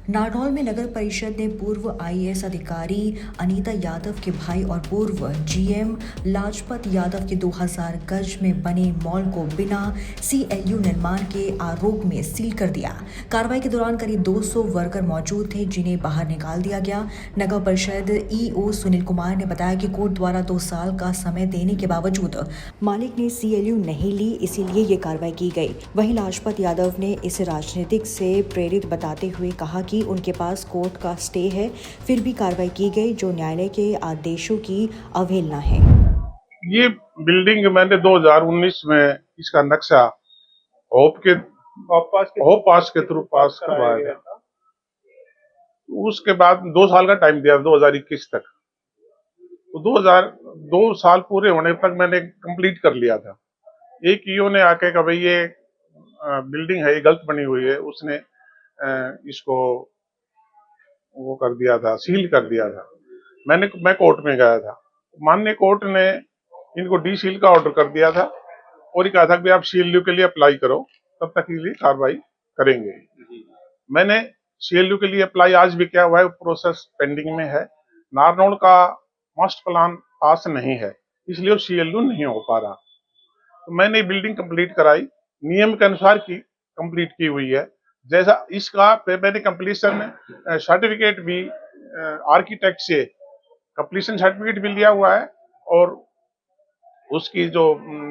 नारनौल में नगर परिषद ने पूर्व आईएएस अधिकारी अनीता यादव के भाई और पूर्व जीएम लाजपत यादव के 2000 गज में बने मॉल को बिना सीएलयू निर्माण के आरोप में सील कर दिया। कार्रवाई के दौरान करीब 200 वर्कर मौजूद थे, जिन्हें बाहर निकाल दिया गया। नगर परिषद ईओ सुनील कुमार ने बताया कि कोर्ट द्वारा 2 साल का समय देने के बावजूद मालिक ने सीएलयू नहीं ली, इसीलिए ये कार्रवाई की गई। वहीं लाजपत यादव ने इसे राजनीतिक से प्रेरित बताते हुए कहा कि उनके पास कोर्ट का स्टे है, फिर भी कार्रवाई की गई जो न्यायालय के आदेशों की अवहेलना है। ये बिल्डिंग मैंने 2019 में इसका नक्शा होप पास के थ्रू पास करवाया था। उसके बाद 2 साल का टाइम दिया 2021 तक। तो 2 साल पूरे होने तक मैंने कंप्लीट कर लिया था। एक ईओ ने आके कहा भाई ये बिल्डिंग है, ये गलत बनी हुई है, उसने इसको वो कर दिया था, सील कर दिया था। मैं कोर्ट में गया था, माननीय कोर्ट ने इनको डी सील का ऑर्डर कर दिया था और ये कहा था कि आप सीएलयू के लिए अप्लाई करो, तब तक के लिए कार्रवाई करेंगे। मैंने सीएलयू के लिए अप्लाई आज भी किया हुआ है, प्रोसेस पेंडिंग में है। नारनौल का मास्टर प्लान पास नहीं है, इसलिए सीएलयू नहीं हो पा रहा। तो मैंने बिल्डिंग कंप्लीट कराई, नियम के अनुसार की कंप्लीट की हुई है। जैसा इसका मैंने कंप्लीशन सर्टिफिकेट भी आर्किटेक्ट से कंप्लीशन सर्टिफिकेट भी लिया हुआ है और उसकी जो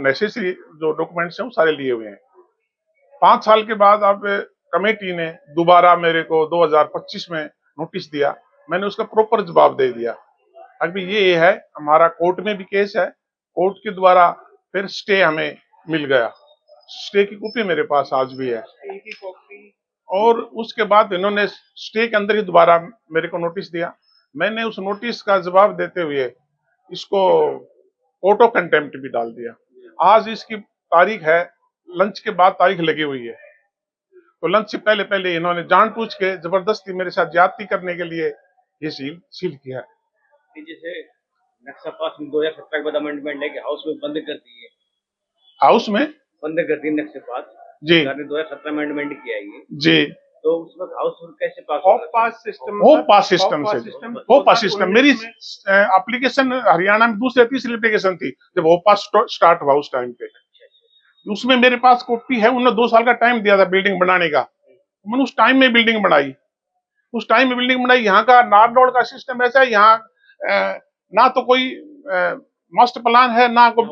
नेसेसरी जो डॉक्यूमेंट्स हैं वो सारे लिए हुए हैं। 5 साल के बाद अब कमेटी ने दोबारा मेरे को 2025 में नोटिस दिया, मैंने उसका प्रॉपर जवाब दे दिया। अभी ये है, हमारा कोर्ट में भी केस है, कोर्ट के द्वारा फिर स्टे हमें मिल गया। स्टे की कॉपी मेरे पास आज भी है। और उसके बाद इन्होंने स्टे के अंदर ही दोबारा मेरे को नोटिस दिया। मैंने उस नोटिस का जवाब देते हुए इसको कोर्ट ऑफ कंटेम्प्ट भी डाल दिया। आज इसकी तारीख है, लंच के बाद तारीख लगी हुई है। तो लंच से पहले पहले इन्होंने जानबूझ के जबरदस्ती मेरे साथ ज्यादती करने के लिए ये सील किया है। जैसे नक्शा पास में 2017 के बाद अमेंडमेंट है कि हाउस में बंद कर दी है, हाउस में बंद कर दी नक्शे पास जी, सरकार ने 2017 अमेंडमेंट किया है ये जी। तो उस वक्त हाउस कैसे पास होप पास सिस्टम मेरी एप्लीकेशन हरियाणा में दूसरी तीसरी एप्लीकेशन थी जब होप पास स्टार्ट हुआ उस टाइम पे। उसमें मेरे पास कॉपी है, उन्होंने 2 साल का टाइम दिया था बिल्डिंग बनाने का। मैंने उस टाइम में बिल्डिंग बनाई, यहाँ का नारनौल का सिस्टम ऐसा है, यहाँ ना तो कोई मास्टर प्लान है ना कोई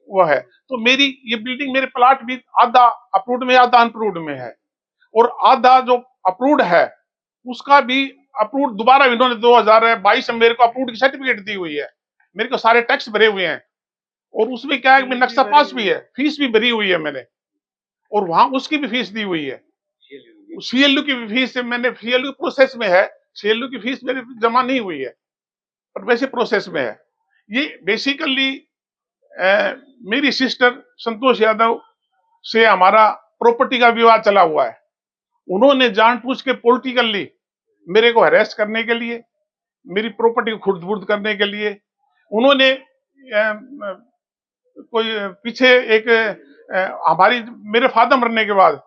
वो है। तो मेरी ये बिल्डिंग, मेरे प्लाट भी आधा अप्रूव्ड में आधा अनअप्रूव्ड में है और आधा जो अप्रूव्ड है उसका भी अप्रूव्ड दोबारा इन्होंने 2022 में मेरे को अप्रूव्ड की सर्टिफिकेट दी हुई है। मेरे को सारे टैक्स भरे हुए हैं और उसमें क्या है, नक्शा पास भी है, फीस भी भरी हुई है मैंने, और वहां उसकी भी फीस दी हुई है। सीएलयू की भी फीस मैंने, सीएलयू प्रोसेस में है, सीएलयू की फीस मेरी जमा नहीं हुई है पर वैसे प्रोसेस में है। ये बेसिकली मेरी सिस्टर संतोष यादव से हमारा प्रॉपर्टी का विवाद चला हुआ है। उन्होंने जानबूझ के पॉलिटिकली मेरे को हरेस करने के लिए, मेरी प्रॉपर्टी को खुर्द-बुर्द करने के लिए उन्होंने कोई पीछे एक हमारी, मेरे फादर मरने के बाद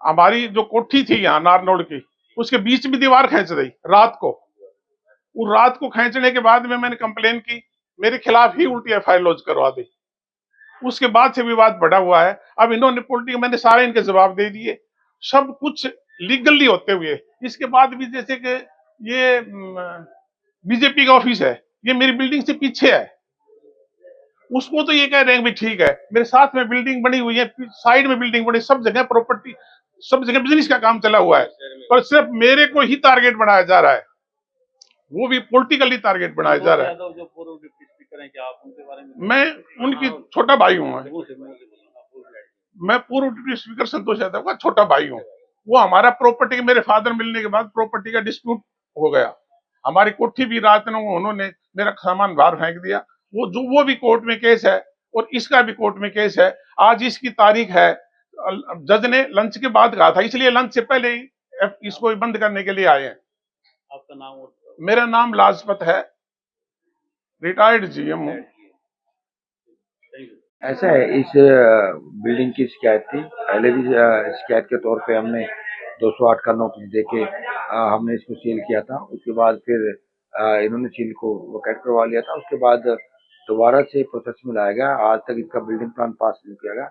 हमारी जो कोठी थी यहाँ नारनौल की, उसके बीच में दीवार खींच दी रात को। उस रात को खींचने के बाद में मैंने कंप्लेन की, मेरे खिलाफ ही उल्टी एफआईआर लॉन्च करवा दी। उसके बाद से विवाद बढ़ा हुआ है। अब इन्होंने पॉलिटिकल, मैंने सारे इनके जवाब दे दिए, सब कुछ लीगली होते हुए। इसके बाद भी जैसे कि ये बीजेपी का ऑफिस है, ये मेरी बिल्डिंग से पीछे है, उसको तो ये कह रहे हैं भी ठीक है, मेरे साथ में बिल्डिंग बनी हुई है, साइड में बिल्डिंग बनी, सब जगह प्रॉपर्टी, सब जगह बिजनेस का काम चला हुआ है, पर सिर्फ मेरे को ही टारगेट बनाया जा रहा है, वो भी पॉलिटिकली टारगेट बनाया जा रहा है। जो पूर्व डिप्टी स्पीकर हैं, क्या आप उनके बारे में? मैं उनकी छोटा भाई हूँ, मैं पूर्व डिप्टी स्पीकर संतोष यादव का छोटा भाई हूँ। वो हमारा प्रॉपर्टी, मेरे फादर मिलने के बाद प्रॉपर्टी का डिस्प्यूट हो गया, हमारी कोठी भी रात में उन्होंने मेरा सामान बाहर फेंक दिया। वो भी कोर्ट में केस है और इसका भी कोर्ट में केस है। आज इसकी तारीख है, जज ने लंच के बाद कहा था, इसलिए लंच से पहले ही इसको बंद करने के लिए आए हैं। आपका नाम? मेरा नाम लाजपत है, रिटायर्ड जीएम हूँ। ऐसा है, इस बिल्डिंग की शिकायत थी, पहले भी शिकायत के तौर पे हमने 208 का नोटिस देके हमने इसको सील किया था। उसके बाद फिर इन्होंने सील को वैकेट करवा लिया था। उसके बाद दोबारा से प्रोसेस में लाया गया। आज तक इसका बिल्डिंग प्लान पास नहीं किया गया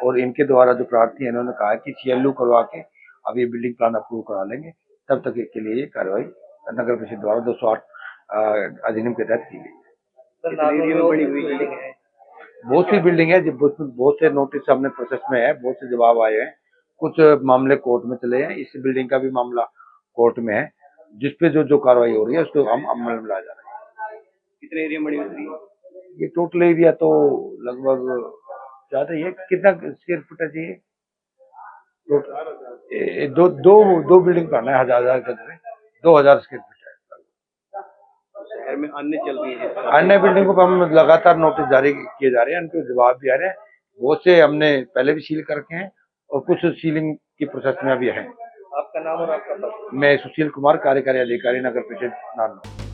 और इनके द्वारा जो प्रार्थी है इन्होंने कहा कि CLU करवा के अब ये बिल्डिंग प्लान अप्रूव करा लेंगे, तब तक इसके लिए ये कार्रवाई नगर परिषद द्वारा 208 अधिनियम के तहत की गई। कितने एरिया में बनी हुई बिल्डिंग है? बहुत सी बिल्डिंग है, बहुत से नोटिस हमने प्रोसेस में है, बहुत से जवाब आए हैं, कुछ मामले कोर्ट में चले हैं। इस बिल्डिंग का भी मामला कोर्ट में है, जिसपे जो कार्रवाई हो रही है उसको हम अमल में ला जा रहे हैं। कितने एरिया में बनी हुई है? ये टोटल एरिया तो लगभग ज्यादा ही है। कितना स्क्वायर फुट है जी? टोटल दो बिल्डिंग प्लान है, हजार गज में 2000 स्क्वायर फीट है। शहर में अन्य चल रही है? अन्य बिल्डिंगों पर हम लगातार नोटिस जारी किए जा रहे हैं, उनके जवाब भी आ रहे हैं। बहुत से हमने पहले भी सील करके हैं और कुछ सीलिंग की प्रोसेस में अभी है। आपका नाम और आपका पद? मैं सुशील कुमार, कार्यकारी अधिकारी, नगर परिषद नारनौल।